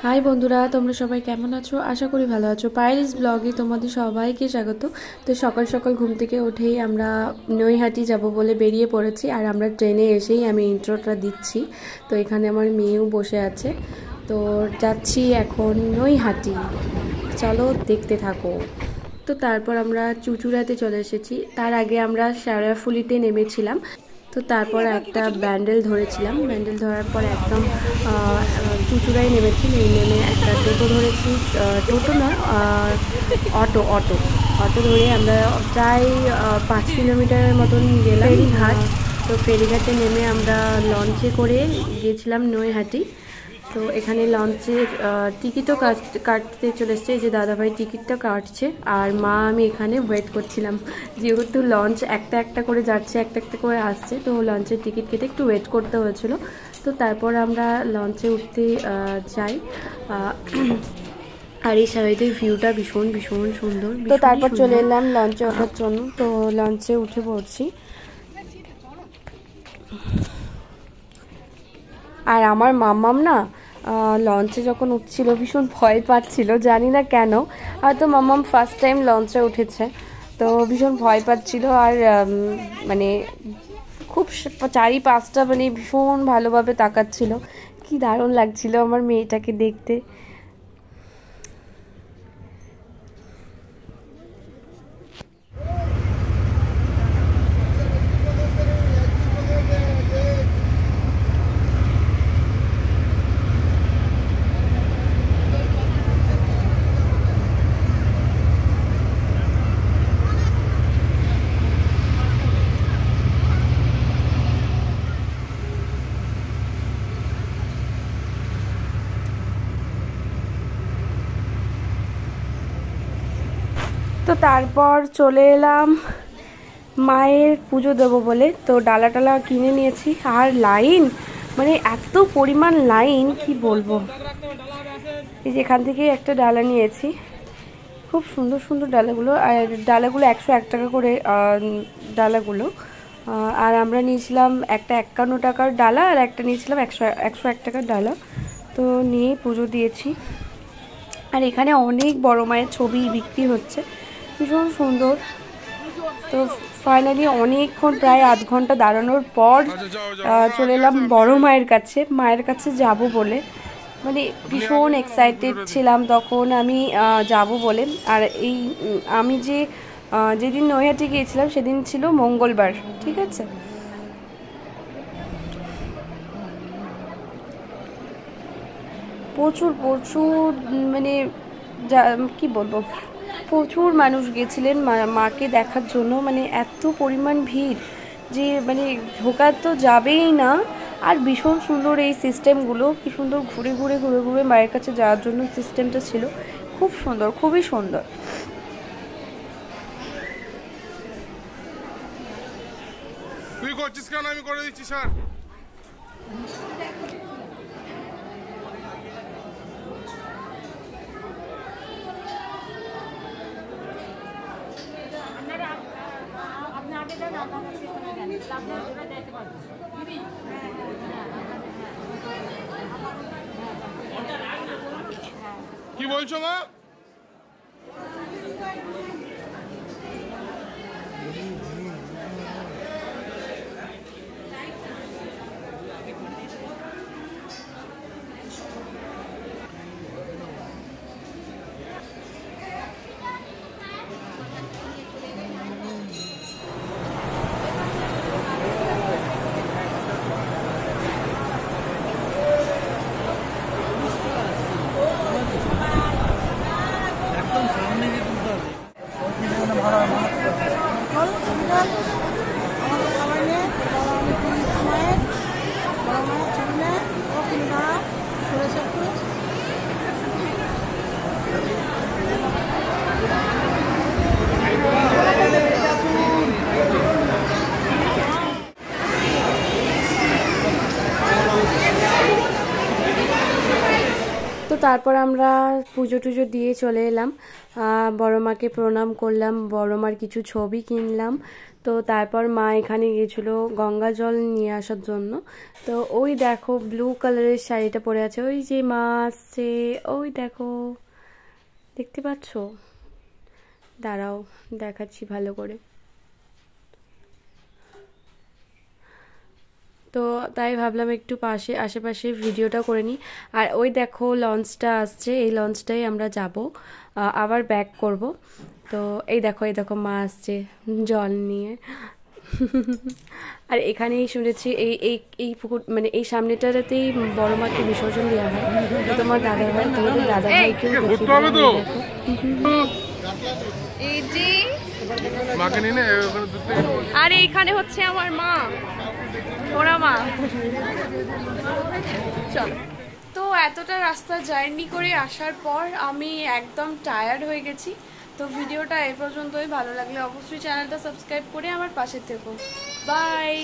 High বন্ধুরা, তোমরা সবাই কেমন আছো? আশা করি ভালো আছো। পায়েলিস ব্লগে তোমাদের সবাইকে স্বাগত। তো সকাল সকাল ঘুম থেকে উঠেই আমরা নৈহাটি যাব বলে বেরিয়ে পড়েছি। আর আমরা ট্রেনে এসেই আমি ইন্ট্রোটা দিচ্ছি। তো এখানে আমার মেয়েও বসে আছে। তো যাচ্ছি এখন নৈহাটি, চলো দেখতে থাকো। তো তারপর আমরা চুঁচুড়াতে চলে এসেছি। তার আগে আমরা শেওড়াফুলিতে নেমেছিলাম। তো তারপর একটা ব্যান্ডেল ধরেছিলাম। ব্যান্ডেল ধরার পর একদম চুঁচুড়ায় নেমেছি। নেমে একটা টোটো ধরেছি। টোটো নয়, অটো অটো অটো ধরে আমরা প্রায় 5 কিলোমিটারের মতন গেলাম ফেরিঘাট। তো ফেরিঘাটে নেমে আমরা লঞ্চে করে গিয়েছিলাম নৈহাটি। তো এখানে লঞ্চের টিকিটও কাটতে চলে এসছে। এই যে দাদাভাই টিকিটটা কাটছে, আর মা আমি এখানে ওয়েট করছিলাম। যেহেতু লঞ্চ একটা একটা করে যাচ্ছে, একটা একটা করে আসছে, তো লঞ্চের টিকিট কেটে একটু ওয়েট করতে হয়েছিল। তো তারপর আমরা লঞ্চে উঠতে যাই। আর এই সাইডের ভিউটা ভীষণ ভীষণ সুন্দর। তো তারপর চলে এলাম লঞ্চে ওঠার জন্য। তো লঞ্চে উঠে পড়ছি। আর আমার মাম্মাম না লঞ্চে যখন উঠছিল ভীষণ ভয় পাচ্ছিল, জানি না কেন। হয়তো মাম্মাম ফার্স্ট টাইম লঞ্চে উঠেছে, তো ভীষণ ভয় পাচ্ছিল। আর মানে খুব চারিপাশটা মানে ভীষণ ভালোভাবে তাকাচ্ছিল। কি দারুণ লাগছিল আমার মেয়েটাকে দেখতে। তো তারপর চলে এলাম মায়ের পুজো দেবো বলে। তো ডালা টালা কিনে নিয়েছি। আর লাইন, মানে এত পরিমাণ লাইন কি বলবো। এই যে এখান থেকে একটা ডালা নিয়েছি, খুব সুন্দর সুন্দর ডালাগুলো। আর ডালাগুলো 101 টাকা করে ডালাগুলো। আর আমরা নিয়েছিলাম একটা 51 টাকার ডালা, আর একটা নিয়েছিলাম 101 টাকার ডালা। তো নিয়ে পুজো দিয়েছি। আর এখানে অনেক বড় মায়ের ছবি বিক্রি হচ্ছে, ভীষণ সুন্দর। তো ফাইনালি অনেকক্ষণ, প্রায় আধ ঘন্টা দাঁড়ানোর পর চলে এলাম বড় মায়ের কাছে। মায়ের কাছে যাব বলে, মানে ভীষণ এক্সাইটেড ছিলাম তখন আমি যাব বলে। আর এই আমি যেদিন নৈহাটি গিয়েছিলাম সেদিন ছিল মঙ্গলবার, ঠিক আছে। প্রচুর প্রচুর মানে কি বলবো, প্রচুর মানুষ গেছিলেন মাকে দেখার জন্য। মানে এত পরিমাণ ভিড় যে মানে ঢোকা তো যাবেই না। আর ভীষণ সুন্দর এই সিস্টেমগুলো, কি সুন্দর ঘুরে ঘুরে ঘুরে ঘুরে মায়ের কাছে যাওয়ার জন্য সিস্টেমটা ছিল। খুব সুন্দর, খুবই সুন্দর। তুই করছিস কেন? আমি করে দিচ্ছি স্যার। কি বলছো মা? তো তারপর আমরা পুজো টুজো দিয়ে চলে এলাম, বড় মাকে প্রণাম করলাম, বড় মার কিছু ছবি কিনলাম। তো তারপর মা এখানে গিয়েছিল গঙ্গা জল নিয়ে আসার জন্য। তো ওই দেখো ব্লু কালারের শাড়িটা পরে আছে, ওই যে মা আসছে, ওই দেখো দেখতে পাচ্ছ? দাঁড়াও দেখাচ্ছি ভালো করে। তো তাই ভাবলাম একটু আশেপাশে ভিডিওটা করে নিই। আর ওই দেখো লঞ্চটা আসছে, এই লঞ্চটাই আমরা যাব, আবার ব্যাক করব। তো এই দেখো মা আসছে জল নিয়ে। আর এখানেই শুনেছি এই এই এই পুকুর মানে এই সামনেটাতেই বড় মাকে বিসর্জন দেওয়া হয়। তোমার দাদা ভাই, তোমাদের দাদা ভাইকেও ঘুরতে হবে তো। এই যে মাকে নিয়ে আর এইখানে হচ্ছে আমার মা, ওরা মা। চলো। তো এতটা রাস্তা জার্নি করে আসার পর আমি একদম টায়ার্ড হয়ে গেছি। তো ভিডিওটা এই পর্যন্তই। ভালো লাগলে অবশ্যই চ্যানেলটা সাবস্ক্রাইব করে আমার পাশে থেকো। বাই।